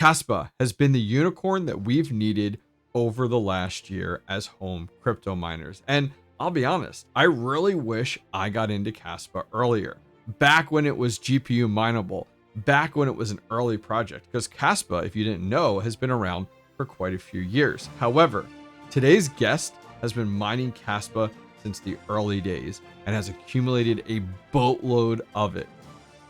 Kaspa has been the unicorn that we've needed over the last year as home crypto miners. And I'll be honest, I really wish I got into Kaspa earlier, back when it was GPU mineable, back when it was an early project, because Kaspa, if you didn't know, has been around for quite a few years. However, today's guest has been mining Kaspa since the early days and has accumulated a boatload of it.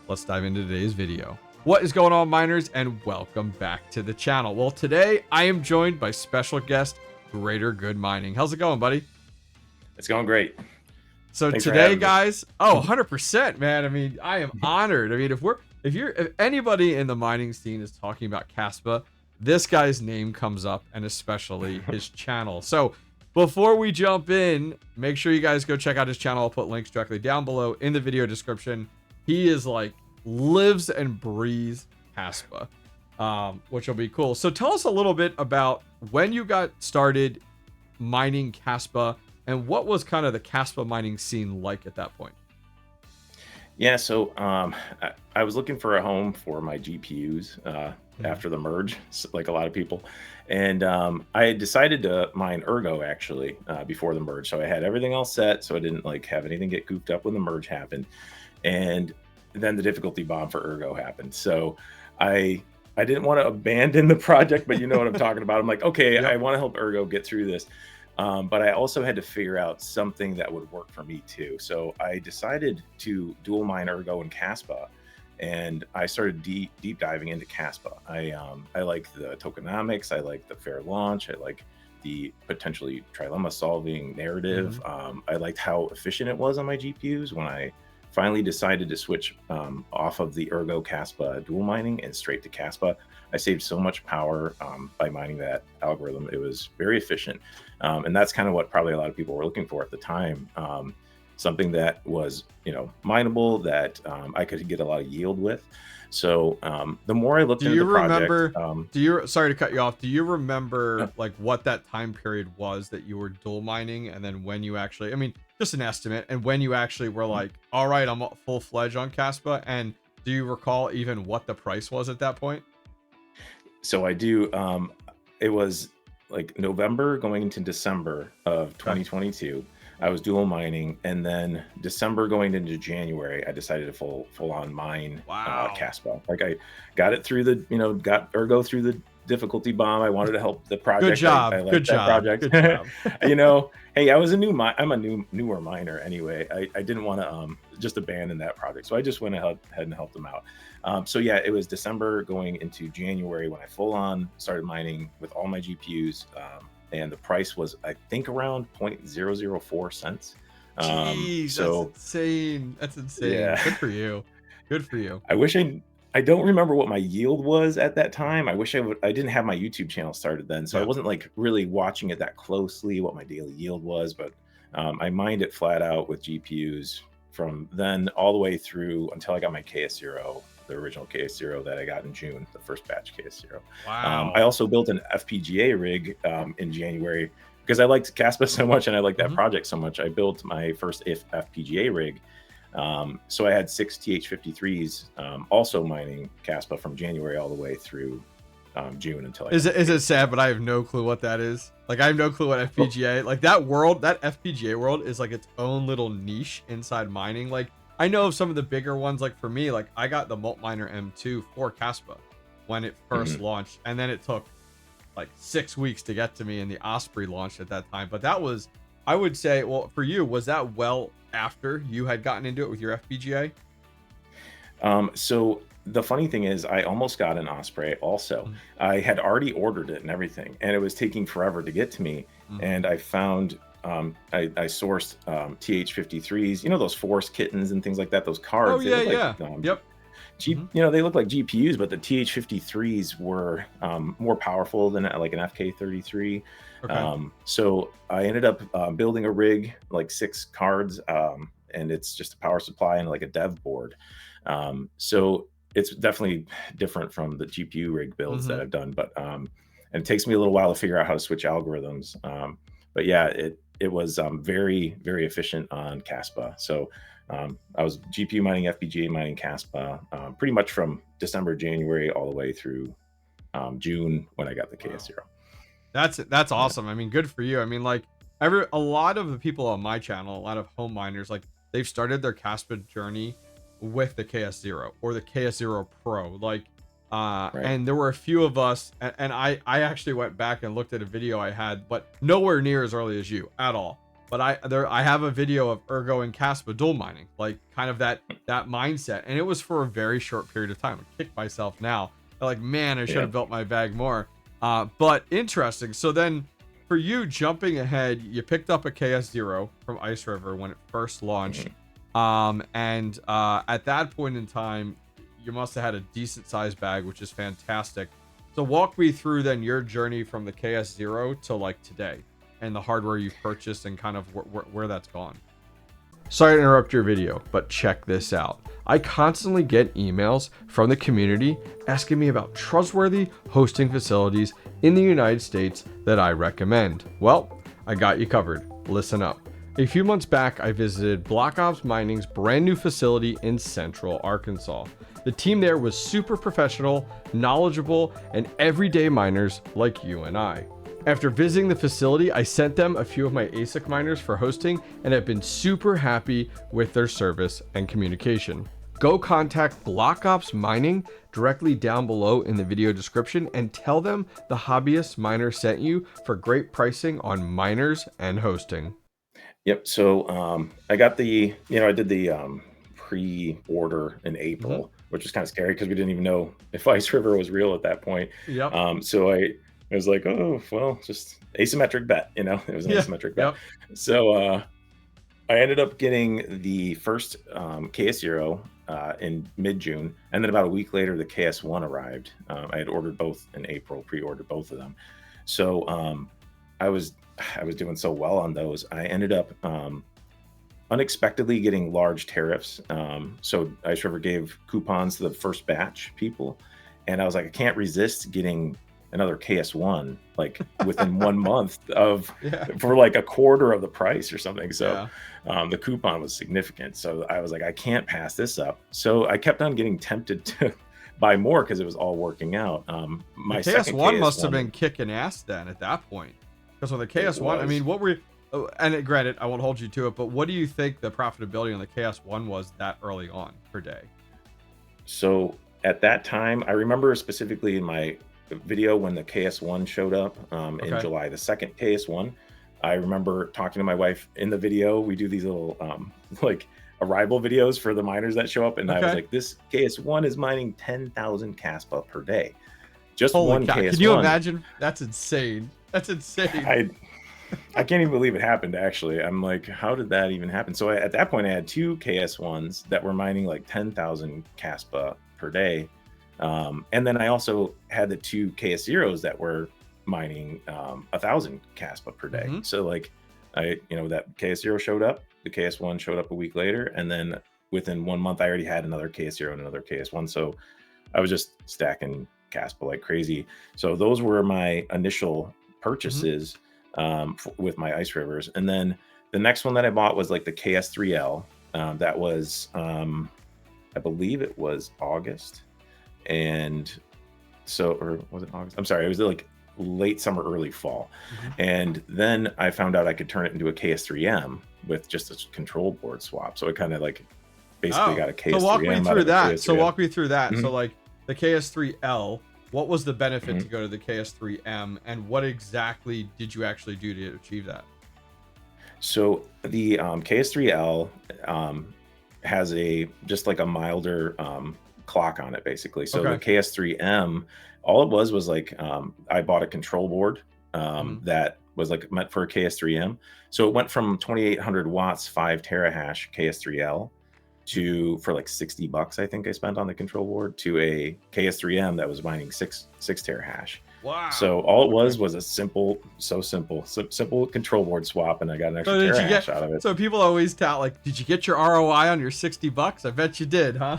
Let's dive into today's video. What is going on, miners, and welcome back to the channel. Well, today I am joined by special guest Greater Good Mining. How's it going, buddy? It's going great. So Thanks today, guys, 100%, man. I mean, I am honored. I mean, if anybody in the mining scene is talking about Kaspa, this guy's name comes up, and especially his channel. So before we jump in, make sure you guys go check out his channel. I'll put links directly down below in the video description. He is like lives and breathes Kaspa, which will be cool. So tell us a little bit about when you got started mining Kaspa and what was kind of the Kaspa mining scene like at that point. Yeah, so I was looking for a home for my GPUs after the merge, like a lot of people. And I had decided to mine 𝐟𝐫𝐬𝐬 actually before the merge. So I had everything all set, so I didn't like have anything get goofed up when the merge happened. And then the difficulty bomb for 𝐟𝐫𝐬𝐬 happened. So I didn't want to abandon the project, but you know what I'm talking about. I'm like, okay, I want to help 𝐟𝐿 get through this. But I also had to figure out something that would work for me too. So I decided to dual mine 𝐟𝐿 and Kaspa, and I started deep diving into Kaspa. I like the tokenomics, I like the fair launch, I like the potentially trilemma solving narrative. I liked how efficient it was on my GPUs when I finally decided to switch off of the 𝐟𝐿 Kaspa dual mining and straight to Kaspa. I saved so much power by mining that algorithm. It was very efficient. And that's kind of what probably a lot of people were looking for at the time. Something that was, mineable, that I could get a lot of yield with. So the more I looked into the project, sorry to cut you off. Do you remember like what that time period was that you were dual mining, and then when you actually, I mean, just an estimate, and when you actually were like, all right, I'm full-fledged on Kaspa? And do you recall even what the price was at that point? So I do. It was like November going into December of 2022. I was dual mining, and then December going into January, I decided to full on mine Kaspa. Like I got it through the, got 𝐟𝐿 through the difficulty bomb. I wanted to help the project. Good job. I Good job. Project. Good job. Hey, I'm a newer miner anyway. I didn't want to just abandon that project, so I just went ahead and helped them out. So yeah, it was December going into January when I full on started mining with all my GPUs, and the price was, I think, around 0.004 cents. Jeez, so that's insane. That's insane. Yeah. Good for you. Good for you. I don't remember what my yield was at that time. I wish I didn't have my YouTube channel started then, so I wasn't like really watching it that closely, what my daily yield was, but I mined it flat out with GPUs from then all the way through until I got my KS0, the original KS0 that I got in June, the first batch KS0. Wow. I also built an FPGA rig in January because I liked Kaspa so much and I liked that project so much. I built my first FPGA rig. So I had 6 TH53s also mining Kaspa from January all the way through June until Is it sad, but I have no clue what that is. Like, I have no clue what FPGA, like that FPGA world is like its own little niche inside mining. Like, I know of some of the bigger ones, like for me, like I got the Multminer M2 for Kaspa when it first launched, and then it took like 6 weeks to get to me, and the Osprey launched at that time. But that was, I would say, well, for you, was that well after you had gotten into it with your FPGA? So the funny thing is, I almost got an Osprey also. I had already ordered it and everything, and it was taking forever to get to me. And I found, I sourced TH53s, those Force kittens and things like that, those cards. Oh, yeah, yep. They look like GPUs, but the TH53s were more powerful than like an FK33. Okay. So I ended up building a rig, like 6 cards, and it's just a power supply and like a dev board. So it's definitely different from the GPU rig builds that I've done, but and it takes me a little while to figure out how to switch algorithms. But yeah, it was very, very efficient on Kaspa. So I was GPU mining, FPGA mining Kaspa, pretty much from December, January, all the way through June when I got the Wow. KS0. That's Yeah. awesome. I mean, good for you. I mean, like a lot of the people on my channel, a lot of home miners, like they've started their Kaspa journey with the KS0 or the KS0 Pro. Like, Right. and there were a few of us, and I actually went back and looked at a video I had, but nowhere near as early as you at all. But I have a video of 𝐟𝐫𝐻 and Kaspa dual mining, like kind of that mindset, and it was for a very short period of time. I kick myself now. Like, man, I should Yeah. have built my bag more. But interesting. So then for you, jumping ahead, you picked up a KS0 from IceRiver when it first launched. Mhm. And at that point in time, you must have had a decent sized bag, which is fantastic. So walk me through then your journey from the KS0 to like today and the hardware you've purchased and kind of where that's gone. Sorry to interrupt your video, but check this out. I constantly get emails from the community asking me about trustworthy hosting facilities in the United States that I recommend. Well, I got you covered. Listen up. A few months back, I visited BlockOps Mining's brand new facility in Central Arkansas. The team there was super professional, knowledgeable, and everyday miners like you and I. After visiting the facility, I sent them a few of my ASIC miners for hosting and have been super happy with their service and communication. Go contact BlockOps Mining directly down below in the video description and tell them the Hobbyist miner sent you for great pricing on miners and hosting. Yep. So I got the, I did the pre-order in Mm-hmm. April, which was kind of scary because we didn't even know if IceRiver was real at that point. Yep. So I was like, oh, well, just asymmetric bet, it was an Yeah. asymmetric bet. Yep. So I ended up getting the first KS0 in mid-June, and then about a week later, the KS1 arrived. I had ordered both in April, pre-ordered both of them. So I was doing so well on those. I ended up unexpectedly getting large tariffs. So IceRiver gave coupons to the first batch people, and I was like, I can't resist getting another KS1 like within 1 month of Yeah. for like a quarter of the price or something. So Yeah. the coupon was significant. So I was like, I can't pass this up. So I kept on getting tempted to buy more because it was all working out. The My second KS1 must have KS1, been kicking ass then at that point. Because with the it KS1, I was. mean, what were and granted, I won't hold you to it, but what do you think the profitability on the KS1 was that early on per day? So at that time, I remember specifically in my video when the KS1 showed up in Okay. July, the second KS1. I remember talking to my wife in the video. We do these little like arrival videos for the miners that show up, and I was Okay. like, "This KS1 is mining 10,000 Kaspa per day, just Holy one cow. KS1." Can you imagine? That's insane. That's insane. I can't even believe it happened. Actually, I'm like, how did that even happen? So at that point, I had two KS1s that were mining like 10,000 Kaspa per day. And then I also had the two KS0s that were mining 1,000 Kaspa per day. Mm-hmm. So like that KS0 showed up, the KS1 showed up a week later, and then within 1 month I already had another KS0 and another KS1. So I was just stacking Kaspa like crazy. So those were my initial purchases with my IceRivers. And then the next one that I bought was like the KS3L. That was I believe it was August. And so, or was it August? I'm sorry, it was like late summer, early fall. And then I found out I could turn it into a KS3M with just a control board swap. So it kind of like basically got a KS3M. So walk me through that. So walk me through that. Mhm. So like the KS3L, what was the benefit Mhm. to go to the KS3M, and what exactly did you actually do to achieve that? So the KS3L has just like a milder clock on it, basically. So the KS3M, all it was like I bought a control board that was like meant for a KS3M. So it went from 2,800 watts, 5 terahash KS3L for like $60, I think I spent on the control board, to a KS3M that was mining 6 terahash. Wow. So all it was a simple control board swap, and I got an extra terahash out of it. So people always tout like, did you get your ROI on your $60? I bet you did, huh?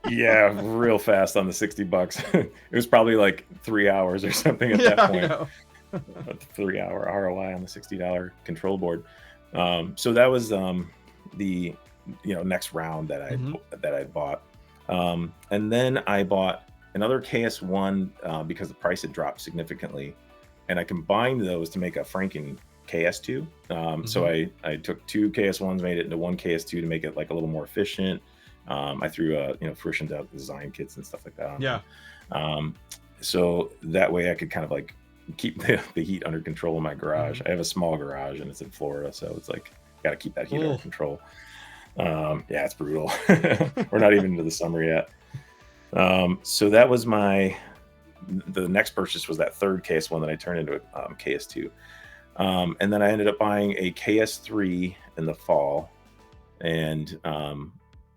Yeah, real fast on the $60. It was probably like 3 hours or something at that point. I know. A 3-hour ROI on the $60 control board. So that was the next round that I bought. And then I bought another KS1 because the price had dropped significantly, and I combined those to make a Franken KS2. So I took two KS1s, made it into one KS2 to make it like a little more efficient. I threw fruition design kits and stuff like that on them. So that way I could kind of like keep the heat under control in my garage. I have a small garage and it's in Florida, so it's like got to keep that heat under control. Yeah, it's brutal. We're not even into the summer yet. So that was the next purchase was that third KS1 that I turned into a KS2. And then I ended up buying a KS3 in the fall and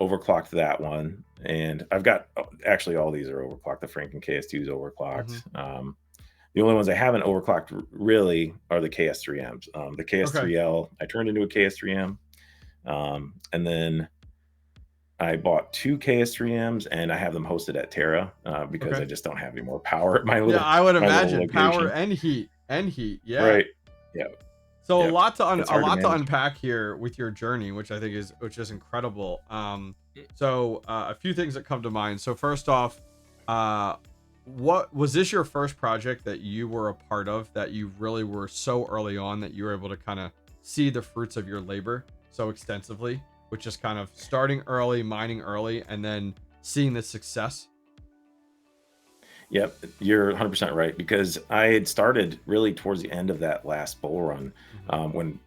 overclocked that one. And I've got, actually all these are overclocked. The Franken KS2 is overclocked. The only ones I haven't overclocked really are the KS3Ms. The KS3L, I turned into a KS3M. And then I bought two KS3Ms and I have them hosted at Terra because I just don't have any more power at my little. Yeah, I would imagine power and heat. Yeah. Right. Yeah. So a lot to unpack here with your journey, which I think is incredible. So a few things that come to mind. So first off, what was this your first project that you were a part of that you really were so early on that you were able to kind of see the fruits of your labor so extensively, which is kind of starting early, mining early, and then seeing the success? Yep, you're 100% right, because I had started really towards the end of that last bull run when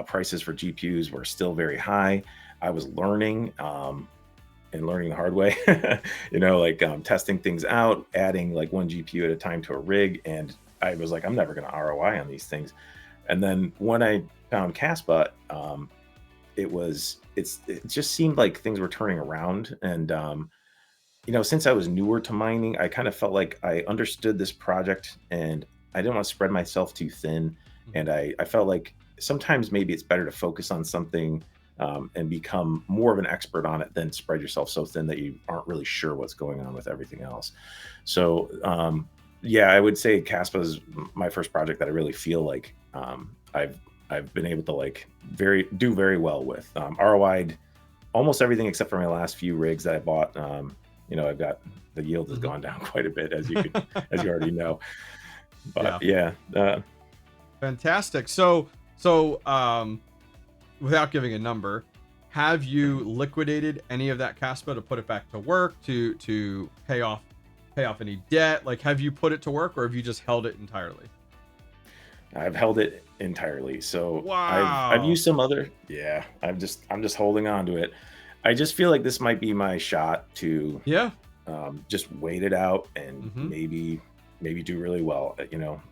prices for GPUs were still very high. I was learning and learning the hard way, testing things out, adding like one GPU at a time to a rig. And I was like, I'm never going to ROI on these things. And then when I found Kaspa, it just seemed like things were turning around. And, since I was newer to mining, I kind of felt like I understood this project and I didn't want to spread myself too thin. And I felt like sometimes maybe it's better to focus on something and become more of an expert on it than spread yourself so thin that you aren't really sure what's going on with everything else. So, yeah, I would say Kaspa is my first project that I really feel like I've been able to like do very well with. ROI'd almost everything except for my last few rigs that I bought. I've got the yield has gone down quite a bit, as you already know. But yeah. Fantastic. So without giving a number, have you liquidated any of that Kaspa to put it back to work to pay off any debt? Like, have you put it to work, or have you just held it entirely? I've held it entirely. So wow. I've used some other. Yeah, I'm just holding on to it. I just feel like this might be my shot to just wait it out and maybe do really well.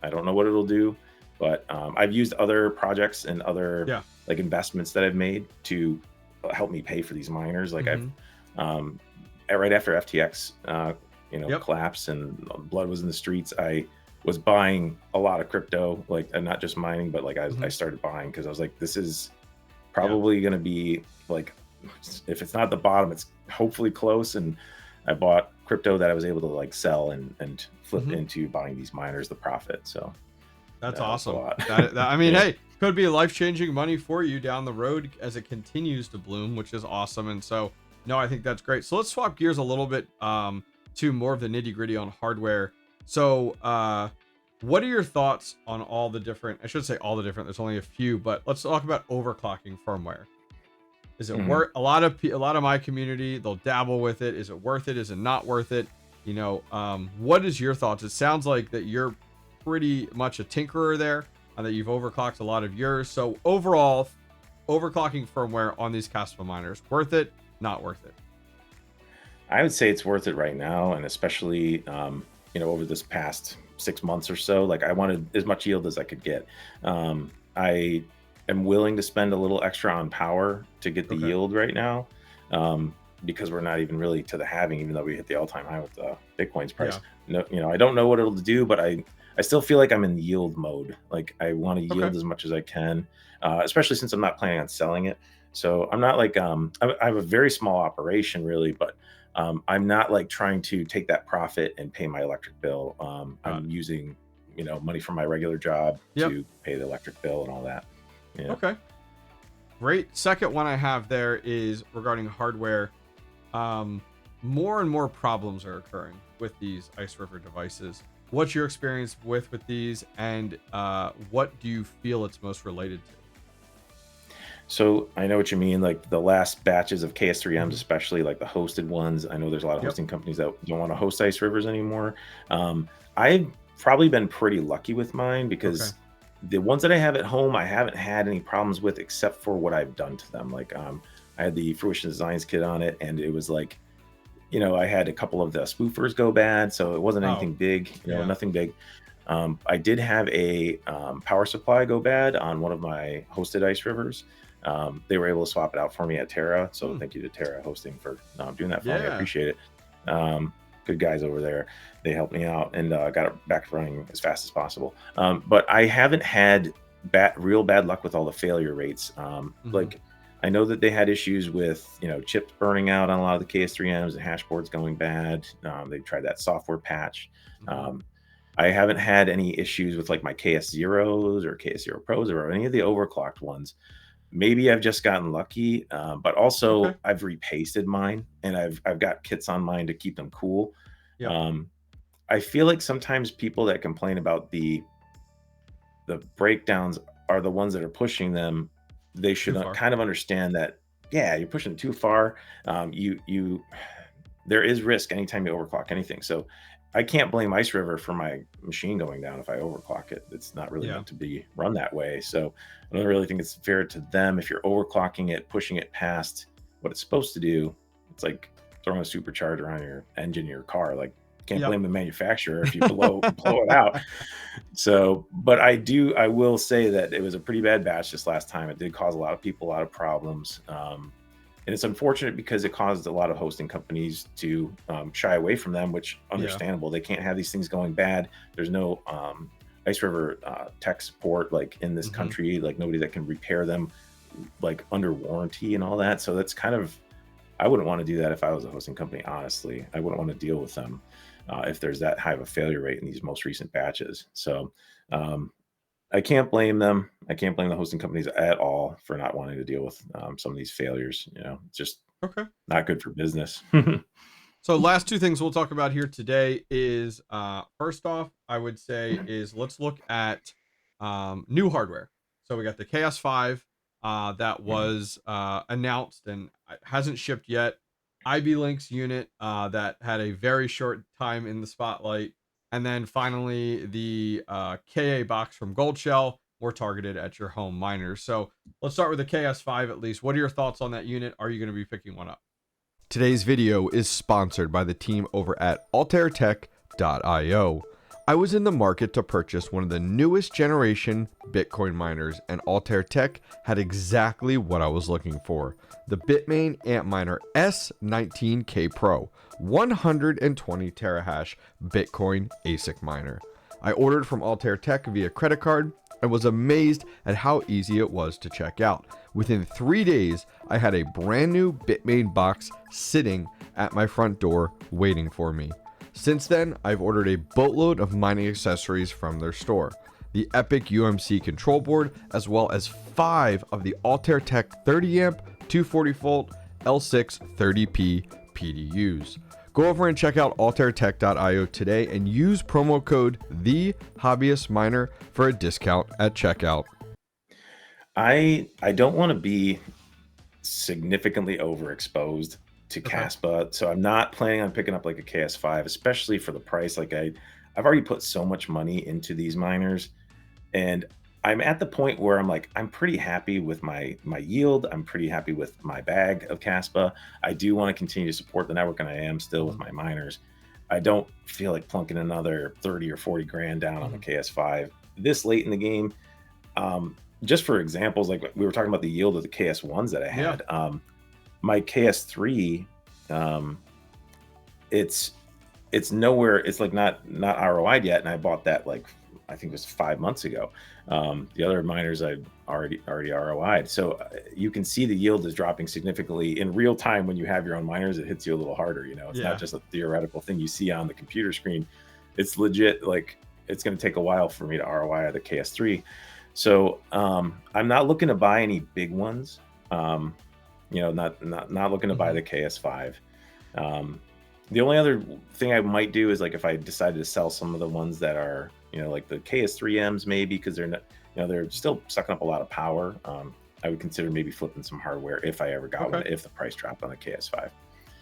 I don't know what it'll do, but I've used other projects and other like investments that I've made to help me pay for these miners. Like I've right after FTX collapse and blood was in the streets, I was buying a lot of crypto, like, and not just mining, but like I started buying because I was like, this is probably going to be like, if it's not the bottom, it's hopefully close. And I bought crypto that I was able to like sell and flip into buying these miners, the profit. So that's awesome. I mean, hey, could be life-changing money for you down the road as it continues to bloom, which is awesome. And so, no, I think that's great. So let's swap gears a little bit to more of the nitty-gritty on hardware. So what are your thoughts on all the different, I should say all the different, there's only a few, but let's talk about overclocking firmware. Is it worth, a lot of my community, they'll dabble with it. Is it worth it? Is it not worth it? What is your thoughts? It sounds like that you're pretty much a tinkerer there and that you've overclocked a lot of yours. So overall, overclocking firmware on these Kaspa miners, worth it, not worth it? I would say it's worth it right now. And especially, over this past 6 months or so, like I wanted as much yield as I could get. I am willing to spend a little extra on power to get the yield right now, because we're not even really to the halving, even though we hit the all-time high with Bitcoin's price. No, I don't know what it'll do, but I still feel like I'm in yield mode. Like I want to yield as much as I can, especially since I'm not planning on selling it. So I'm not like, I have a very small operation really, but I'm not like trying to take that profit and pay my electric bill. I'm using, money from my regular job to pay the electric bill and all that. Yeah. Okay. Great. Second one I have there is regarding hardware. more and more problems are occurring with these IceRiver devices. What's your experience with these, and what do you feel it's most related to? So I know what you mean, like the last batches of KS3Ms, Mhm. especially like the hosted ones. I know there's a lot of Yep. hosting companies that don't want to host IceRivers anymore. I've probably been pretty lucky with mine Okay. because the ones that I have at home, I haven't had any problems with except for what I've done to them. Like I had the Fruition Designs kit on it, and it was like, I had a couple of the spoofers go bad, so it wasn't Oh, anything big, yeah. nothing big. I did have a power supply go bad on one of my hosted IceRivers. They were able to swap it out for me at Terra, so Hmm. thank you to Terra Hosting for doing that for me. I Yeah. appreciate it. Good guys over there. They helped me out and got it back running as fast as possible. But I haven't had real bad luck with all the failure rates. Hmm. Like I know that they had issues with chips burning out on a lot of the KS3Ms and hash boards going bad. They tried that software patch. Hmm. Um, I haven't had any issues with like my KS0s or KS0 Pros or any of the overclocked ones. Maybe I've just gotten lucky, but Okay. also I've repasted mine and I've got kits on mine to keep them cool. Yep. Um, I feel like sometimes people that complain about the breakdowns are the ones that are pushing them. They Too should far. kind of understand that, yeah, you're pushing it too far. You there is risk anytime you overclock anything. So I can't blame IceRiver for my machine going down if I overclock it. It's not really Yeah. meant to be run that way. So I don't really think it's fair to them if you're overclocking it, pushing it past what it's supposed to do. It's like throwing a supercharger on your engine in your car. Like, can't Yep. blame the manufacturer if you blow it out. So, but I will say that it was a pretty bad batch this last time. It did cause a lot of people a lot of problems. And it's unfortunate because it caused a lot of hosting companies to shy away from them, which Yeah. understandable. They can't have these things going bad. There's no IceRiver tech support like in this Hmm. country, like nobody that can repair them like under warranty and all that. So that's kind of, I wouldn't want to do that if I was a hosting company, honestly. I wouldn't want to deal with them if there's that high of a failure rate in these most recent batches. So um, I can't blame them. I can't blame the hosting companies at all for not wanting to deal with some of these failures. It's just Okay. not good for business. So last two things we'll talk about here today is first off, I would say is let's look at new hardware. So we got the KS5 that Mhm. was announced and hasn't shipped yet. IB Link's unit that had a very short time in the spotlight. And then finally the KA box from Goldshell, more targeted at your home miners. So let's start with the KS5 at least. What are your thoughts on that unit? Are you going to be picking one up? Today's video is sponsored by the team over at AltairTech.io. I was in the market to purchase one of the newest generation Bitcoin miners, and Altair Tech had exactly what I was looking for. The Bitmain Antminer S19K Pro, 120 terahash Bitcoin ASIC miner. I ordered from Altair Tech via credit card and was amazed at how easy it was to check out. Within 3 days, I had a brand new Bitmain box sitting at my front door waiting for me. Since then, I've ordered a boatload of mining accessories from their store. The Epic UMC control board, as well as 5 of the Altair Tech 30 amp 240 volt L6 30P PDUs. Go over and check out AltairTech.io today and use promo code #TheHobbyistMiner for a discount at checkout. I don't want to be significantly overexposed to Okay. Kaspa, so I'm not planning on picking up like a KS5, especially for the price. Like I've already put so much money into these miners. And I'm at the point where I'm like, I'm pretty happy with my yield. I'm pretty happy with my bag of Kaspa. I do want to continue to support the network, and I am still with Mhm. my miners. I don't feel like plunking another 30 or 40 grand down on the Mhm. KS5 this late in the game. Just for examples, like we were talking about the yield of the KS1s that I Yeah. had. My KS3, um, it's it's nowhere. It's like not ROI'd yet, and I bought that like I think it was 5 months ago. The other miners I already ROI'd, so you can see the yield is dropping significantly in real time when you have your own miners. It hits you a little harder. It's not Yeah. just a theoretical thing you see on the computer screen. It's legit. Like it's going to take a while for me to ROI the KS3. So I'm not looking to buy any big ones. Not looking to buy Mhm. the KS5. The only other thing I might do is like if I decided to sell some of the ones that are, like the KS3Ms maybe because they're not, they're still sucking up a lot of power. I would consider maybe flipping some hardware if I ever got Okay. one, if the price dropped on the KS5.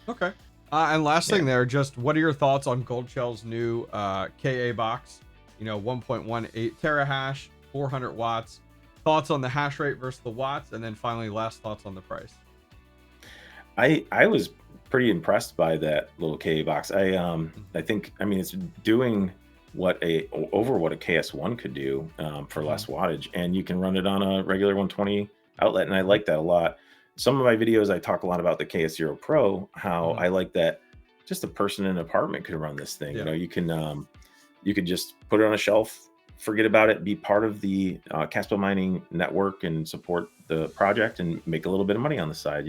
Okay. And last thing Yeah. there, just what are your thoughts on Goldshell's new KA box? 1.18 terahash, 400 watts. Thoughts on the hash rate versus the watts, and then finally, last thoughts on the price. I was pretty impressed by that little KA box. I think it's doing over what a KS1 could do for less wattage, and you can run it on a regular 120 outlet, and I like that a lot. Some of my videos I talk a lot about the KS0 Pro, how I like that just a person in an apartment could run this thing. Yeah. You could just put it on a shelf, forget about it, be part of the Kaspa Mining network and support the project and make a little bit of money on the side,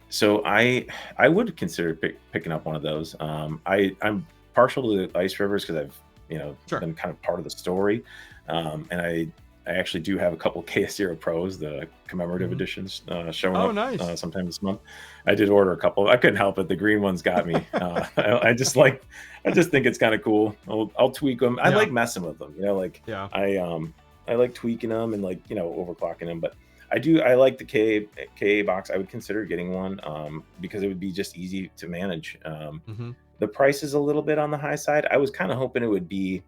So I would consider picking up one of those. I'm partial to the IceRivers because I've been kind of part of the story, and I actually do have a couple KS0 Pros, the commemorative editions, showing up nice. sometime this month. I did order a couple. I couldn't help it. The green ones got me. I just think it's kind of cool. I'll tweak them. I like messing with them. I like tweaking them and overclocking them. But I like the KA box. I would consider getting one because it would be just easy to manage. The price is a little bit on the high side. I was kind of hoping it would be,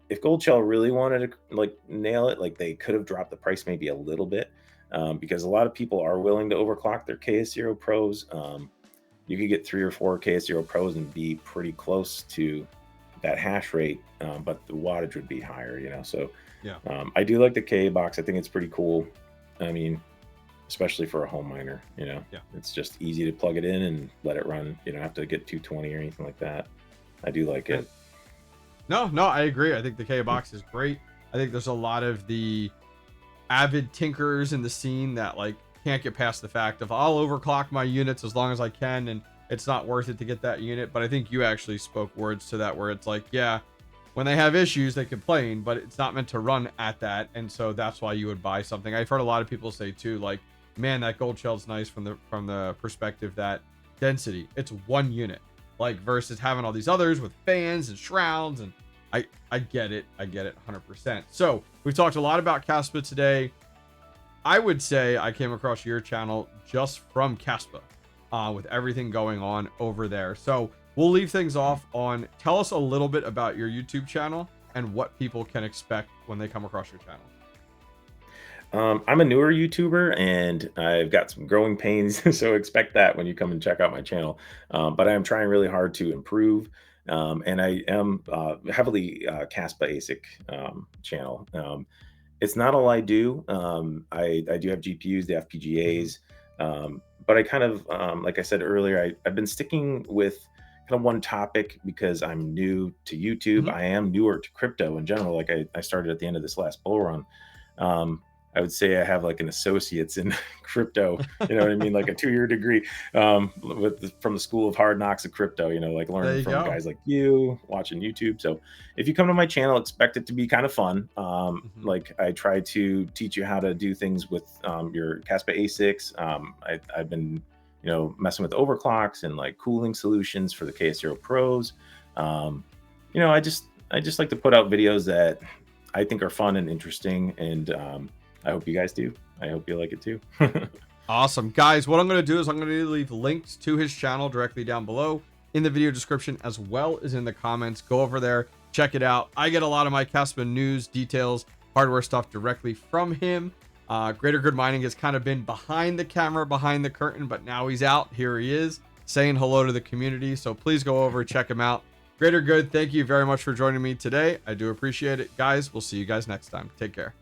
if Goldshell really wanted to nail it, they could have dropped the price maybe a little bit because a lot of people are willing to overclock their KS0 Pros. You could get 3 or 4 KS0 Pros and be pretty close to that hash rate, but the wattage would be higher, So I do like the KA box. I think it's pretty cool. Especially for a home miner, it's just easy to plug it in and let it run. You don't have to get 220 or anything like that. I do like it. No, I agree. I think the KA box is great. I think there's a lot of the avid tinkerers in the scene that can't get past the fact of I'll overclock my units as long as I can, and it's not worth it to get that unit. But I think you actually spoke words to that where it's when they have issues, they complain, but it's not meant to run at that. And so that's why you would buy something. I've heard a lot of people say too, man, that Goldshell's nice from the perspective that density, it's one unit, versus having all these others with fans and shrouds. And I get it 100%. So we've talked a lot about Kaspa today. I would say I came across your channel just from Kaspa with everything going on over there. So we'll leave things off on, tell us a little bit about your YouTube channel and what people can expect when they come across your channel. I'm a newer YouTuber and I've got some growing pains, so expect that when you come and check out my channel. But I am trying really hard to improve, and I am heavily Kaspa ASIC channel. It's not all I do. I do have GPUs, the FPGAs, but I kind of, like I said earlier, I've been sticking with kind of one topic because I'm new to YouTube. I am newer to crypto in general. I started at the end of this last bull run. I would say I have an associate's in crypto, you know what I mean? A 2-year degree from the school of hard knocks of crypto, learning from guys like you, watching YouTube. So if you come to my channel, expect it to be kind of fun. I try to teach you how to do things with your Kaspa ASICs. I've been, messing with overclocks and cooling solutions for the KS0 Pros. I just like to put out videos that I think are fun and interesting, and I hope you guys do. I hope you like it too. Awesome. Guys, what I'm going to do is I'm going to leave links to his channel directly down below in the video description as well as in the comments. Go over there, check it out. I get a lot of my Kaspa news, details, hardware stuff directly from him. Greater Good Mining has kind of been behind the camera, behind the curtain, but now he's out. Here he is saying hello to the community. So please go over, check him out. Greater Good, thank you very much for joining me today. I do appreciate it. Guys, we'll see you guys next time. Take care.